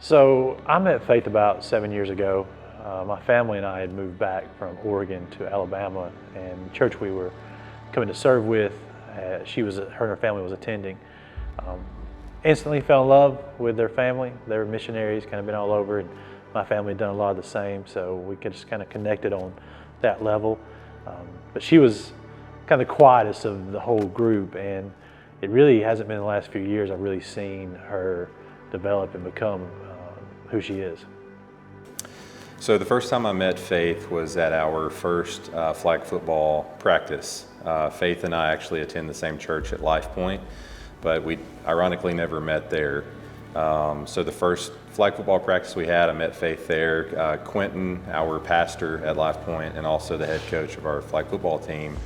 So I met Faith about 7 years ago. My family and I had moved back from Oregon to Alabama, and the church we were coming to serve with, her and her family was attending. Instantly fell in love with their family. They were missionaries, kind of been all over, and my family had done a lot of the same, so we could just kind of connected on that level. But she was kind of the quietest of the whole group, and it really hasn't been the last few years I've really seen her develop and become who she is. So the first time I met Faith was at our first flag football practice. Faith and I actually attend the same church at Life Point, but we ironically never met there. So the first flag football practice we had, I met Faith there. Quentin, our pastor at Life Point and also the head coach of our flag football team,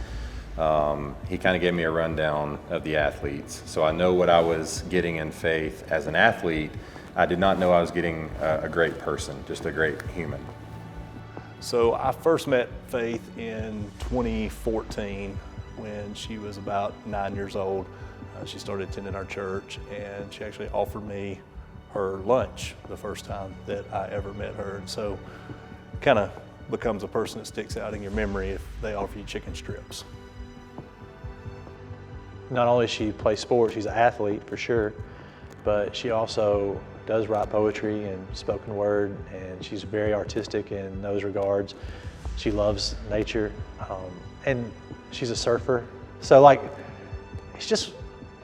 he kind of gave me a rundown of the athletes. So I know what I was getting in Faith as an athlete. I did not know I was getting a great person, just a great human. So I first met Faith in 2014 when she was about 9 years old. She started attending our church, and she actually offered me her lunch the first time that I ever met her. And so kind of becomes a person that sticks out in your memory if they offer you chicken strips. Not only does she play sports, she's an athlete for sure, but she also does write poetry and spoken word, and she's very artistic in those regards. She loves nature, and she's a surfer. So like, it's just,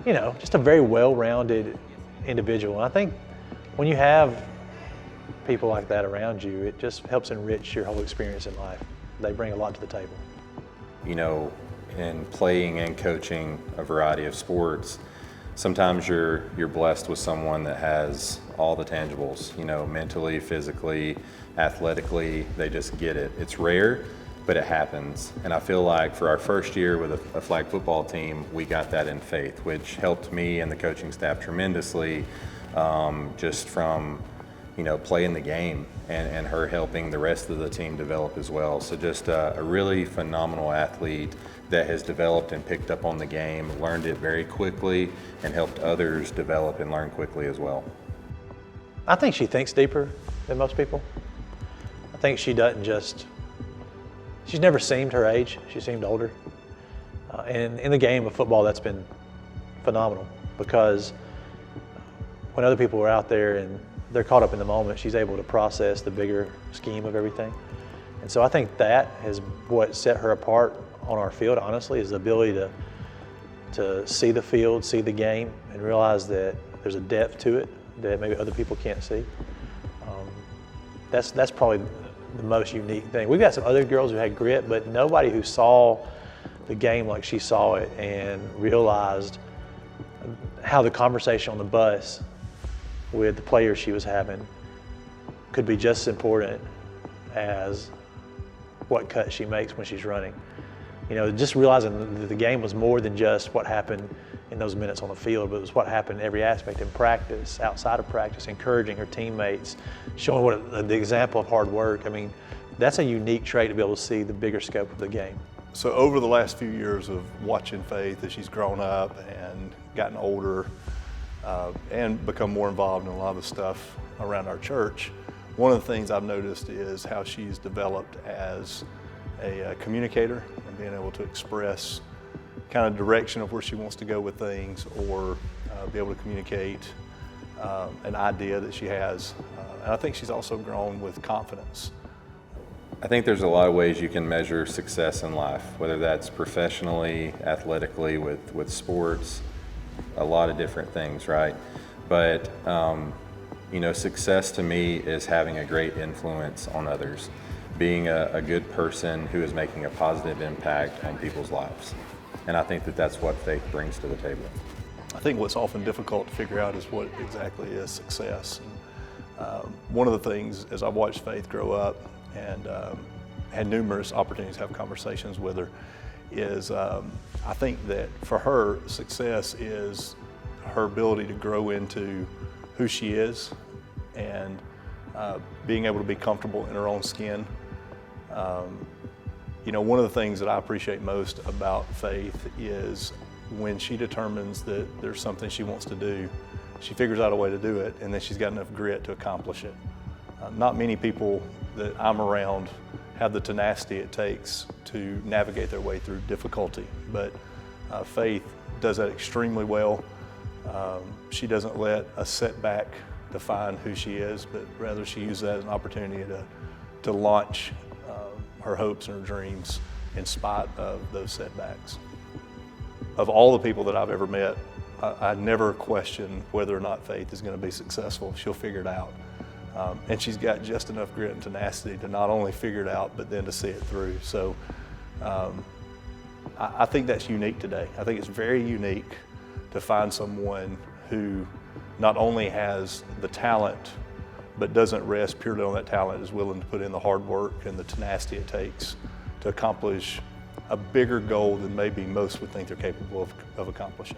just a very well-rounded individual. And I think when you have people like that around you, it just helps enrich your whole experience in life. They bring a lot to the table. In playing and coaching a variety of sports, sometimes you're blessed with someone that has all the tangibles, mentally, physically, athletically, they just get it. It's rare, but it happens. And I feel like for our first year with a flag football team, we got that in Faith, which helped me and the coaching staff tremendously, just from playing the game and her helping the rest of the team develop as well. So just a really phenomenal athlete that has developed and picked up on the game, learned it very quickly, and helped others develop and learn quickly as well. I think she thinks deeper than most people. I think she doesn't she's never seemed her age, she seemed older. And in the game of football, that's been phenomenal, because when other people are out there and they're caught up in the moment, she's able to process the bigger scheme of everything. And so I think that is what set her apart on our field, honestly, is the ability to see the field, see the game, and realize that there's a depth to it that maybe other people can't see. That's probably the most unique thing. We've got some other girls who had grit, but nobody who saw the game like she saw it and realized how the conversation on the bus with the players she was having could be just as important as what cut she makes when she's running. Just realizing that the game was more than just what happened in those minutes on the field, but it was what happened in every aspect in practice, outside of practice, encouraging her teammates, showing the example of hard work. I mean, that's a unique trait to be able to see the bigger scope of the game. So over the last few years of watching Faith as she's grown up and gotten older, and become more involved in a lot of the stuff around our church, one of the things I've noticed is how she's developed as a communicator and being able to express kind of direction of where she wants to go with things, or be able to communicate an idea that she has. And I think she's also grown with confidence. I think there's a lot of ways you can measure success in life, whether that's professionally, athletically, with sports, a lot of different things, right? But success to me is having a great influence on others, being a good person who is making a positive impact on people's lives. And I think that that's what Faith brings to the table. I think what's often difficult to figure out is what exactly is success. One of the things, as I've watched Faith grow up and had numerous opportunities to have conversations with her, is I think that for her, success is her ability to grow into who she is and being able to be comfortable in her own skin. One of the things that I appreciate most about Faith is when she determines that there's something she wants to do, she figures out a way to do it, and then she's got enough grit to accomplish it. Not many people that I'm around have the tenacity it takes to navigate their way through difficulty, but Faith does that extremely well. She doesn't let a setback define who she is, but rather she uses that as an opportunity to launch her hopes and her dreams in spite of those setbacks. Of all the people that I've ever met, I never question whether or not Faith is going to be successful. She'll figure it out. And she's got just enough grit and tenacity to not only figure it out, but then to see it through. So I think that's unique today. I think it's very unique to find someone who not only has the talent, but doesn't rest purely on that talent, is willing to put in the hard work and the tenacity it takes to accomplish a bigger goal than maybe most would think they're capable of accomplishing.